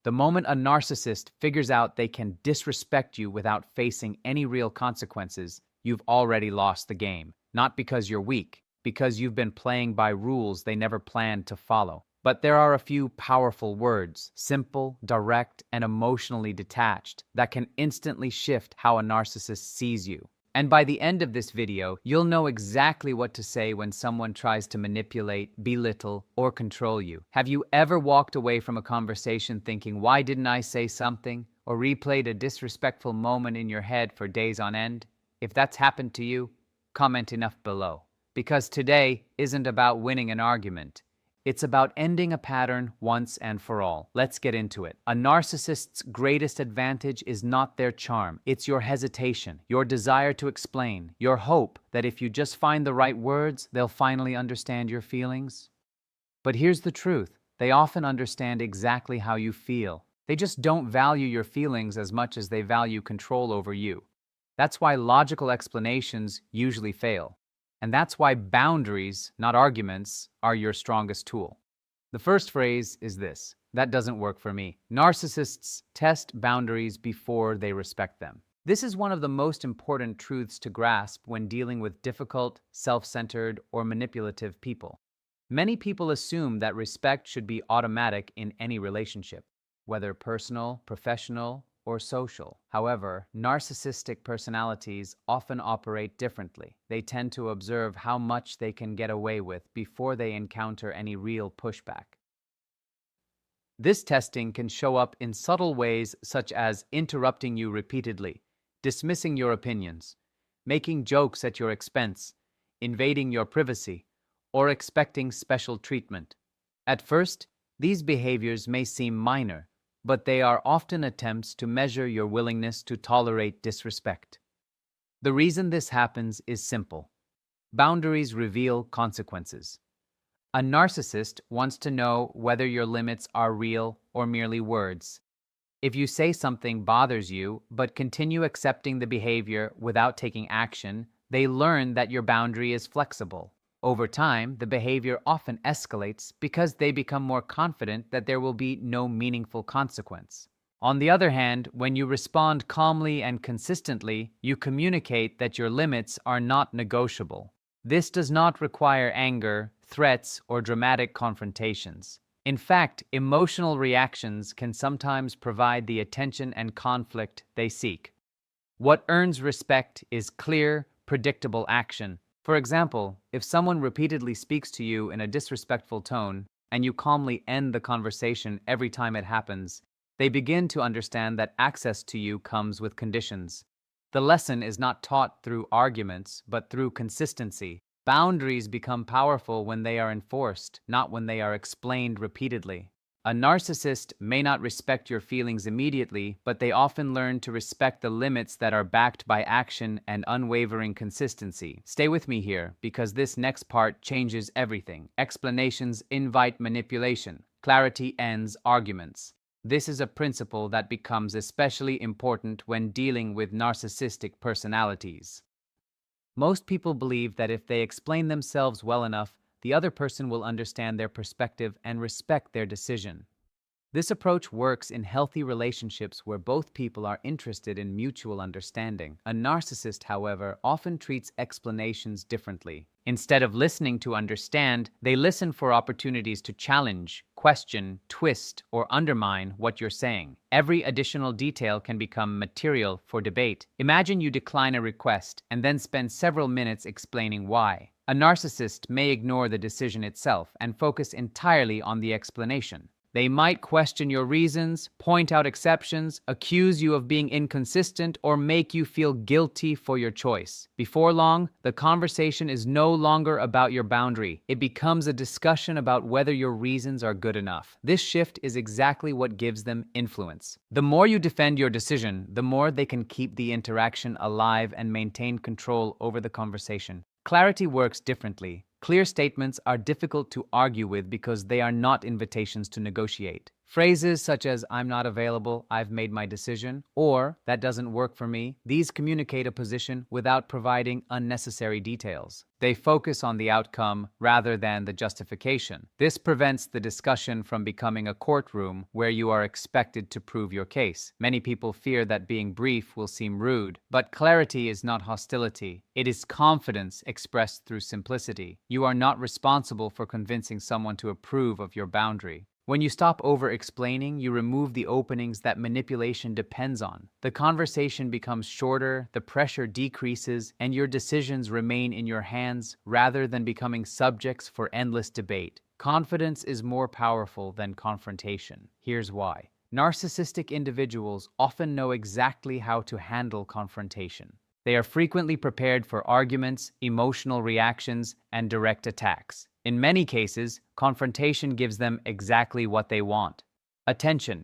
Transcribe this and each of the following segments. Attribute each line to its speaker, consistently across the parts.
Speaker 1: The moment a narcissist figures out they can disrespect you without facing any real consequences, you've already lost the game. Not because you're weak, because you've been playing by rules they never planned to follow. But there are a few powerful words, simple, direct, and emotionally detached, that can instantly shift how a narcissist sees you. And by the end of this video, you'll know exactly what to say when someone tries to manipulate, belittle, or control you. Have you ever walked away from a conversation thinking, why didn't I say something? Or replayed a disrespectful moment in your head for days on end? If that's happened to you, comment enough below. Because today isn't about winning an argument. It's about ending a pattern once and for all. Let's get into it. A narcissist's greatest advantage is not their charm. It's your hesitation, your desire to explain, your hope that if you just find the right words, they'll finally understand your feelings. But here's the truth. They often understand exactly how you feel. They just don't value your feelings as much as they value control over you. That's why logical explanations usually fail. And that's why boundaries, not arguments, are your strongest tool. The first phrase is this: that doesn't work for me. Narcissists test boundaries before they respect them. This is one of the most important truths to grasp when dealing with difficult, self-centered, or manipulative people. Many people assume that respect should be automatic in any relationship, whether personal, professional, or social. However, narcissistic personalities often operate differently. They tend to observe how much they can get away with before they encounter any real pushback. This testing can show up in subtle ways such as interrupting you repeatedly, dismissing your opinions, making jokes at your expense, invading your privacy, or expecting special treatment. At first, these behaviors may seem minor, but they are often attempts to measure your willingness to tolerate disrespect. The reason this happens is simple. Boundaries reveal consequences. A narcissist wants to know whether your limits are real or merely words. If you say something bothers you, but continue accepting the behavior without taking action, they learn that your boundary is flexible. Over time, the behavior often escalates because they become more confident that there will be no meaningful consequence. On the other hand, when you respond calmly and consistently, you communicate that your limits are not negotiable. This does not require anger, threats, or dramatic confrontations. In fact, emotional reactions can sometimes provide the attention and conflict they seek. What earns respect is clear, predictable action. For example, if someone repeatedly speaks to you in a disrespectful tone and you calmly end the conversation every time it happens, they begin to understand that access to you comes with conditions. The lesson is not taught through arguments, but through consistency. Boundaries become powerful when they are enforced, not when they are explained repeatedly. A narcissist may not respect your feelings immediately, but they often learn to respect the limits that are backed by action and unwavering consistency. Stay with me here, because this next part changes everything. Explanations invite manipulation. Clarity ends arguments. This is a principle that becomes especially important when dealing with narcissistic personalities. Most people believe that if they explain themselves well enough, the other person will understand their perspective and respect their decision. This approach works in healthy relationships where both people are interested in mutual understanding. A narcissist, however, often treats explanations differently. Instead of listening to understand, they listen for opportunities to challenge, question, twist, or undermine what you're saying. Every additional detail can become material for debate. Imagine you decline a request and then spend several minutes explaining why. A narcissist may ignore the decision itself and focus entirely on the explanation. They might question your reasons, point out exceptions, accuse you of being inconsistent, or make you feel guilty for your choice. Before long, the conversation is no longer about your boundary. It becomes a discussion about whether your reasons are good enough. This shift is exactly what gives them influence. The more you defend your decision, the more they can keep the interaction alive and maintain control over the conversation. Clarity works differently. Clear statements are difficult to argue with because they are not invitations to negotiate. Phrases such as, "I'm not available, I've made my decision," or "that doesn't work for me," these communicate a position without providing unnecessary details. They focus on the outcome rather than the justification. This prevents the discussion from becoming a courtroom where you are expected to prove your case. Many people fear that being brief will seem rude, but clarity is not hostility. It is confidence expressed through simplicity. You are not responsible for convincing someone to approve of your boundary. When you stop over-explaining, you remove the openings that manipulation depends on. The conversation becomes shorter, the pressure decreases, and your decisions remain in your hands rather than becoming subjects for endless debate. Confidence is more powerful than confrontation. Here's why. Narcissistic individuals often know exactly how to handle confrontation. They are frequently prepared for arguments, emotional reactions, and direct attacks. In many cases, confrontation gives them exactly what they want: attention,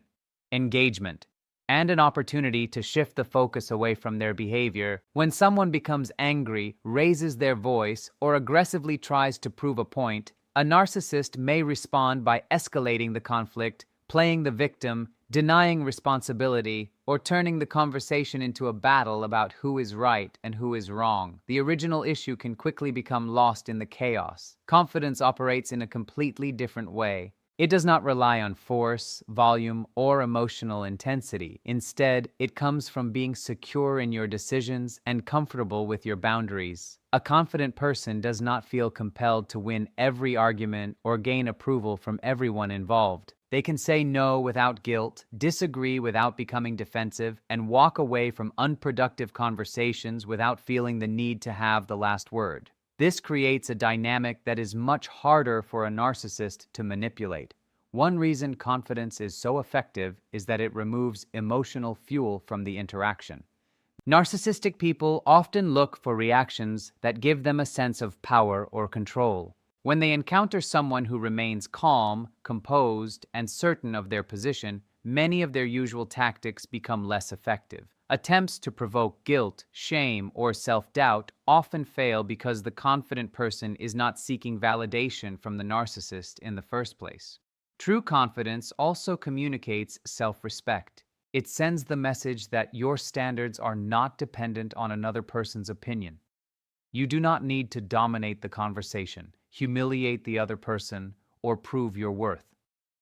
Speaker 1: engagement, and an opportunity to shift the focus away from their behavior. When someone becomes angry, raises their voice, or aggressively tries to prove a point, a narcissist may respond by escalating the conflict, playing the victim, denying responsibility, or turning the conversation into a battle about who is right and who is wrong. The original issue can quickly become lost in the chaos. Confidence operates in a completely different way. It does not rely on force, volume, or emotional intensity. Instead, it comes from being secure in your decisions and comfortable with your boundaries. A confident person does not feel compelled to win every argument or gain approval from everyone involved. They can say no without guilt, disagree without becoming defensive, and walk away from unproductive conversations without feeling the need to have the last word. This creates a dynamic that is much harder for a narcissist to manipulate. One reason confidence is so effective is that it removes emotional fuel from the interaction. Narcissistic people often look for reactions that give them a sense of power or control. When they encounter someone who remains calm, composed, and certain of their position, many of their usual tactics become less effective. Attempts to provoke guilt, shame, or self-doubt often fail because the confident person is not seeking validation from the narcissist in the first place. True confidence also communicates self-respect. It sends the message that your standards are not dependent on another person's opinion. You do not need to dominate the conversation, humiliate the other person, or prove your worth.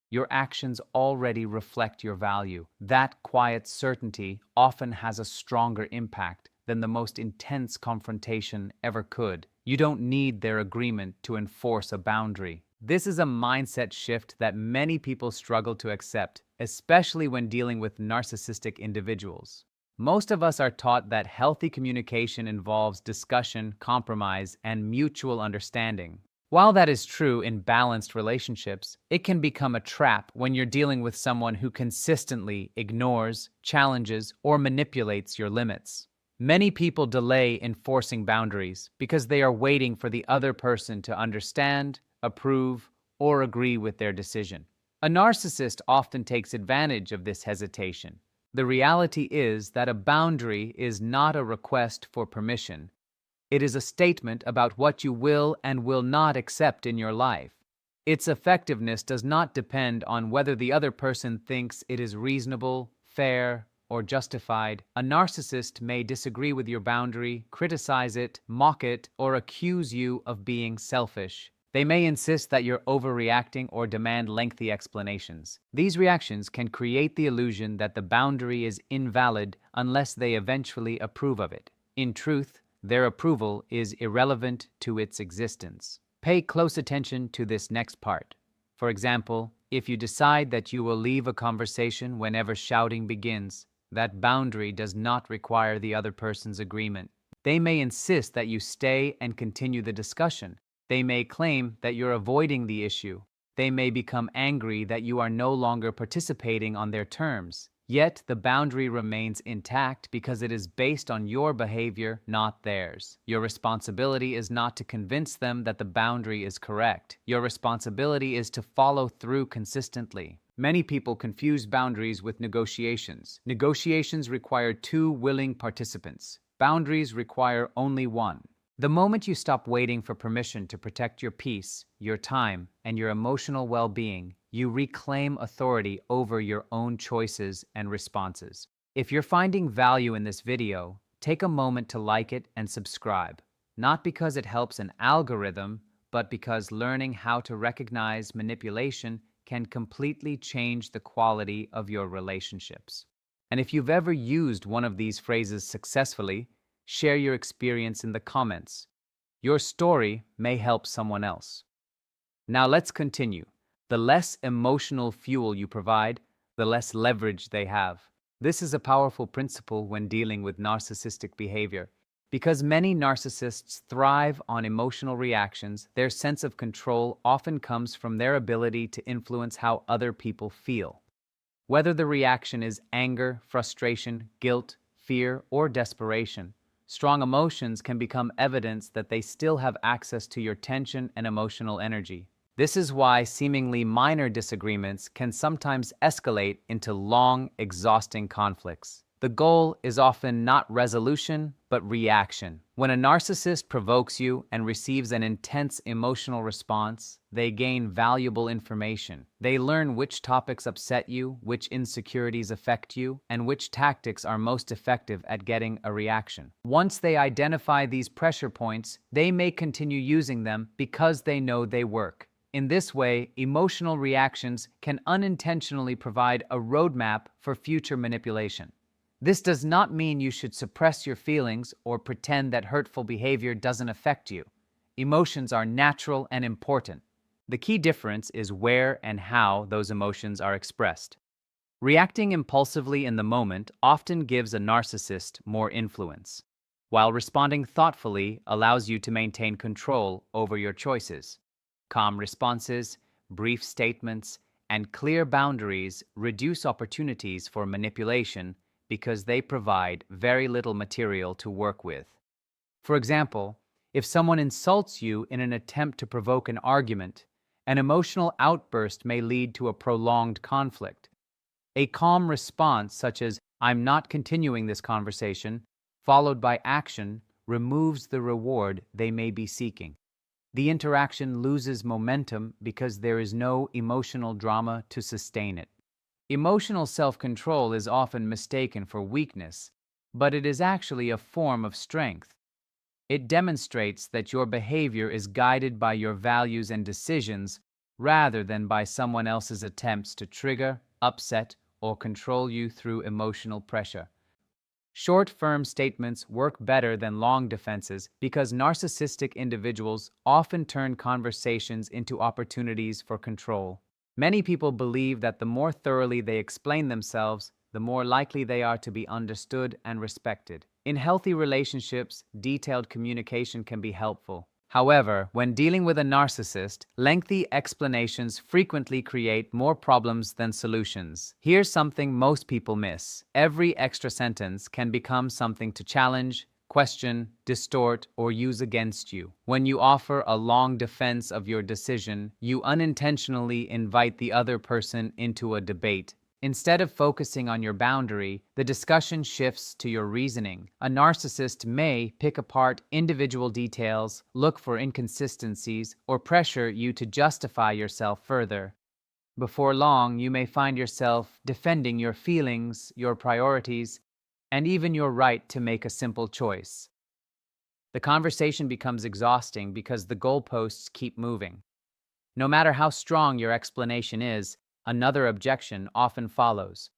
Speaker 1: Your actions already reflect your value. That quiet certainty often has a stronger impact than the most intense confrontation ever could. You don't need their agreement to enforce a boundary. This is a mindset shift that many people struggle to accept, especially when dealing with narcissistic individuals. Most of us are taught that healthy communication involves discussion, compromise, and mutual understanding. While that is true in balanced relationships, it can become a trap when you're dealing with someone who consistently ignores, challenges, or manipulates your limits. Many people delay enforcing boundaries because they are waiting for the other person to understand, approve, or agree with their decision. A narcissist often takes advantage of this hesitation. The reality is that a boundary is not a request for permission. It is a statement about what you will and will not accept in your life. Its effectiveness does not depend on whether the other person thinks it is reasonable, fair, or justified. A narcissist may disagree with your boundary, criticize it, mock it, or accuse you of being selfish. They may insist that you're overreacting or demand lengthy explanations. These reactions can create the illusion that the boundary is invalid unless they eventually approve of it. In truth, their approval is irrelevant to its existence. Pay close attention to this next part. For example, if you decide that you will leave a conversation whenever shouting begins, that boundary does not require the other person's agreement. They may insist that you stay and continue the discussion. They may claim that you're avoiding the issue. They may become angry that you are no longer participating on their terms. Yet the boundary remains intact because it is based on your behavior, not theirs. Your responsibility is not to convince them that the boundary is correct. Your responsibility is to follow through consistently. Many people confuse boundaries with negotiations. Negotiations require two willing participants. Boundaries require only one. The moment you stop waiting for permission to protect your peace, your time, and your emotional well-being, you reclaim authority over your own choices and responses. If you're finding value in this video, take a moment to like it and subscribe, not because it helps an algorithm, but because learning how to recognize manipulation can completely change the quality of your relationships. And if you've ever used one of these phrases successfully, share your experience in the comments. Your story may help someone else. Now let's continue. The less emotional fuel you provide, the less leverage they have. This is a powerful principle when dealing with narcissistic behavior. Because many narcissists thrive on emotional reactions, their sense of control often comes from their ability to influence how other people feel. Whether the reaction is anger, frustration, guilt, fear, or desperation, strong emotions can become evidence that they still have access to your tension and emotional energy. This is why seemingly minor disagreements can sometimes escalate into long, exhausting conflicts. The goal is often not resolution, but reaction. When a narcissist provokes you and receives an intense emotional response, they gain valuable information. They learn which topics upset you, which insecurities affect you, and which tactics are most effective at getting a reaction. Once they identify these pressure points, they may continue using them because they know they work. In this way, emotional reactions can unintentionally provide a roadmap for future manipulation. This does not mean you should suppress your feelings or pretend that hurtful behavior doesn't affect you. Emotions are natural and important. The key difference is where and how those emotions are expressed. Reacting impulsively in the moment often gives a narcissist more influence, while responding thoughtfully allows you to maintain control over your choices. Calm responses, brief statements, and clear boundaries reduce opportunities for manipulation because they provide very little material to work with. For example, if someone insults you in an attempt to provoke an argument, an emotional outburst may lead to a prolonged conflict. A calm response, such as, "I'm not continuing this conversation," followed by action, removes the reward they may be seeking. The interaction loses momentum because there is no emotional drama to sustain it. Emotional self-control is often mistaken for weakness, but it is actually a form of strength. It demonstrates that your behavior is guided by your values and decisions rather than by someone else's attempts to trigger, upset, or control you through emotional pressure. Short, firm statements work better than long defenses because narcissistic individuals often turn conversations into opportunities for control. Many people believe that the more thoroughly they explain themselves, the more likely they are to be understood and respected. In healthy relationships, detailed communication can be helpful. However, when dealing with a narcissist, lengthy explanations frequently create more problems than solutions. Here's something most people miss. Every extra sentence can become something to challenge, question, distort, or use against you. When you offer a long defense of your decision, you unintentionally invite the other person into a debate. Instead of focusing on your boundary, the discussion shifts to your reasoning. A narcissist may pick apart individual details, look for inconsistencies, or pressure you to justify yourself further. Before long, you may find yourself defending your feelings, your priorities, and even your right to make a simple choice. The conversation becomes exhausting because the goalposts keep moving. No matter how strong your explanation is, another objection often follows.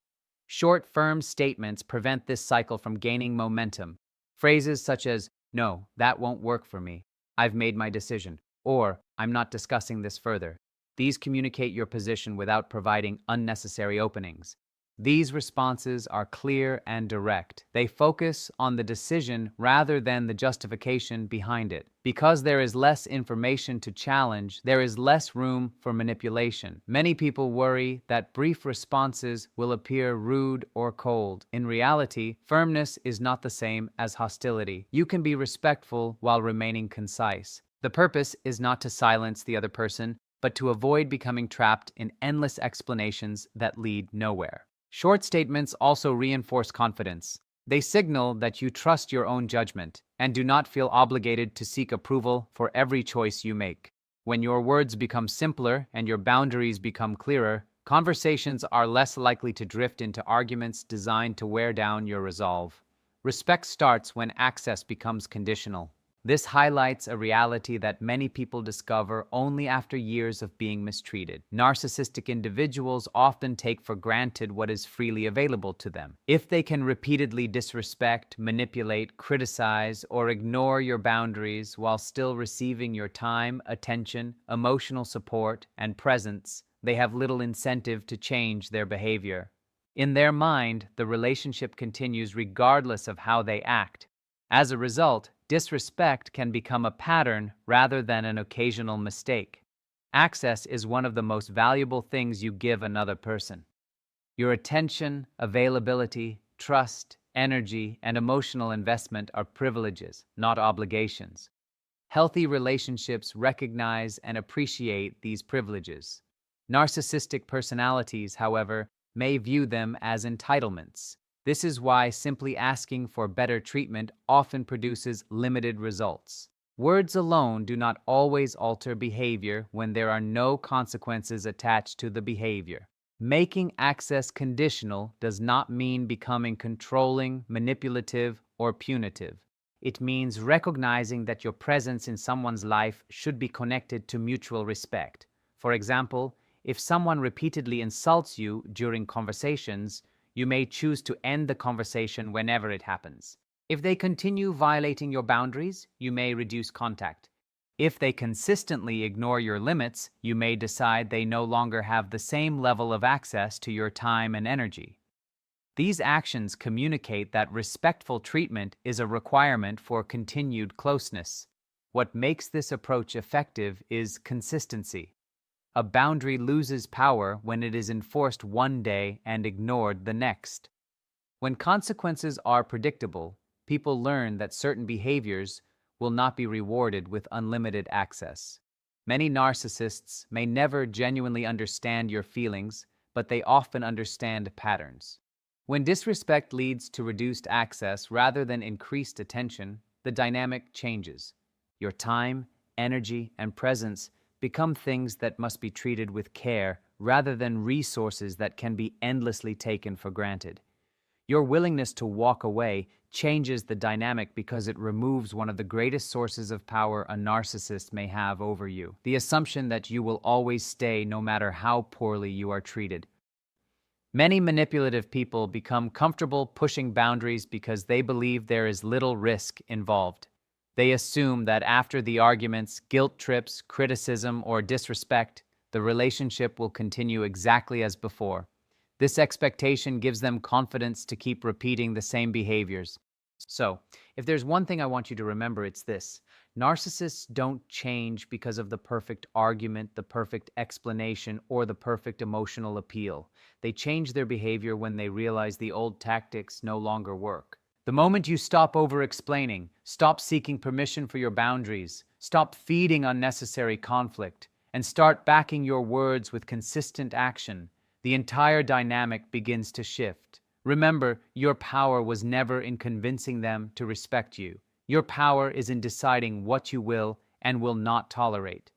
Speaker 1: Short, firm statements prevent this cycle from gaining momentum. Phrases such as, "No, that won't work for me," "I've made my decision," or "I'm not discussing this further." These communicate your position without providing unnecessary openings. These responses are clear and direct. They focus on the decision rather than the justification behind it. Because there is less information to challenge, there is less room for manipulation. Many people worry that brief responses will appear rude or cold. In reality, firmness is not the same as hostility. You can be respectful while remaining concise. The purpose is not to silence the other person, but to avoid becoming trapped in endless explanations that lead nowhere. Short statements also reinforce confidence. They signal that you trust your own judgment and do not feel obligated to seek approval for every choice you make. When your words become simpler and your boundaries become clearer, conversations are less likely to drift into arguments designed to wear down your resolve. Respect starts when access becomes conditional. This highlights a reality that many people discover only after years of being mistreated. Narcissistic individuals often take for granted what is freely available to them. If they can repeatedly disrespect, manipulate, criticize, or ignore your boundaries while still receiving your time, attention, emotional support, and presence, they have little incentive to change their behavior. In their mind, the relationship continues regardless of how they act. As a result, disrespect can become a pattern rather than an occasional mistake. Access is one of the most valuable things you give another person. Your attention, availability, trust, energy, and emotional investment are privileges, not obligations. Healthy relationships recognize and appreciate these privileges. Narcissistic personalities, however, may view them as entitlements. This is why simply asking for better treatment often produces limited results. Words alone do not always alter behavior when there are no consequences attached to the behavior. Making access conditional does not mean becoming controlling, manipulative, or punitive. It means recognizing that your presence in someone's life should be connected to mutual respect. For example, if someone repeatedly insults you during conversations, you may choose to end the conversation whenever it happens. If they continue violating your boundaries, you may reduce contact. If they consistently ignore your limits, you may decide they no longer have the same level of access to your time and energy. These actions communicate that respectful treatment is a requirement for continued closeness. What makes this approach effective is consistency. A boundary loses power when it is enforced one day and ignored the next. When consequences are predictable, people learn that certain behaviors will not be rewarded with unlimited access. Many narcissists may never genuinely understand your feelings, but they often understand patterns. When disrespect leads to reduced access rather than increased attention, the dynamic changes. Your time, energy, and presence become things that must be treated with care rather than resources that can be endlessly taken for granted. Your willingness to walk away changes the dynamic because it removes one of the greatest sources of power a narcissist may have over you, the assumption that you will always stay no matter how poorly you are treated. Many manipulative people become comfortable pushing boundaries because they believe there is little risk involved. They assume that after the arguments, guilt trips, criticism, or disrespect, the relationship will continue exactly as before. This expectation gives them confidence to keep repeating the same behaviors. So, if there's one thing I want you to remember, it's this. Narcissists don't change because of the perfect argument, the perfect explanation, or the perfect emotional appeal. They change their behavior when they realize the old tactics no longer work. The moment you stop over-explaining, stop seeking permission for your boundaries, stop feeding unnecessary conflict, and start backing your words with consistent action, the entire dynamic begins to shift. Remember, your power was never in convincing them to respect you. Your power is in deciding what you will and will not tolerate.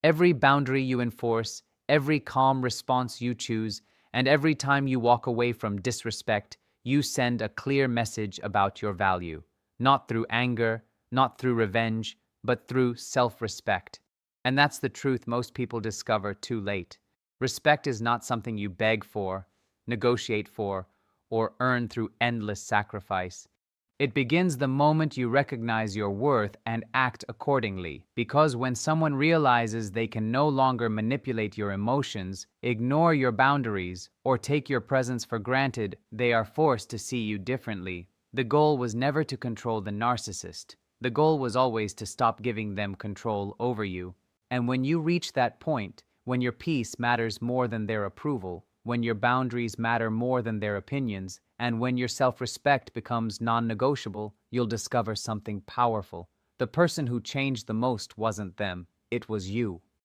Speaker 1: Every boundary you enforce, every calm response you choose, and every time you walk away from disrespect, you send a clear message about your value, not through anger, not through revenge, but through self-respect. And that's the truth most people discover too late. Respect is not something you beg for, negotiate for, or earn through endless sacrifice. It begins the moment you recognize your worth and act accordingly, because when someone realizes they can no longer manipulate your emotions, ignore your boundaries, or take your presence for granted, they are forced to see you differently. The goal was never to control the narcissist. The goal was always to stop giving them control over you. And when you reach that point, when your peace matters more than their approval, when your boundaries matter more than their opinions, and when your self-respect becomes non-negotiable, you'll discover something powerful. The person who changed the most wasn't them, it was you.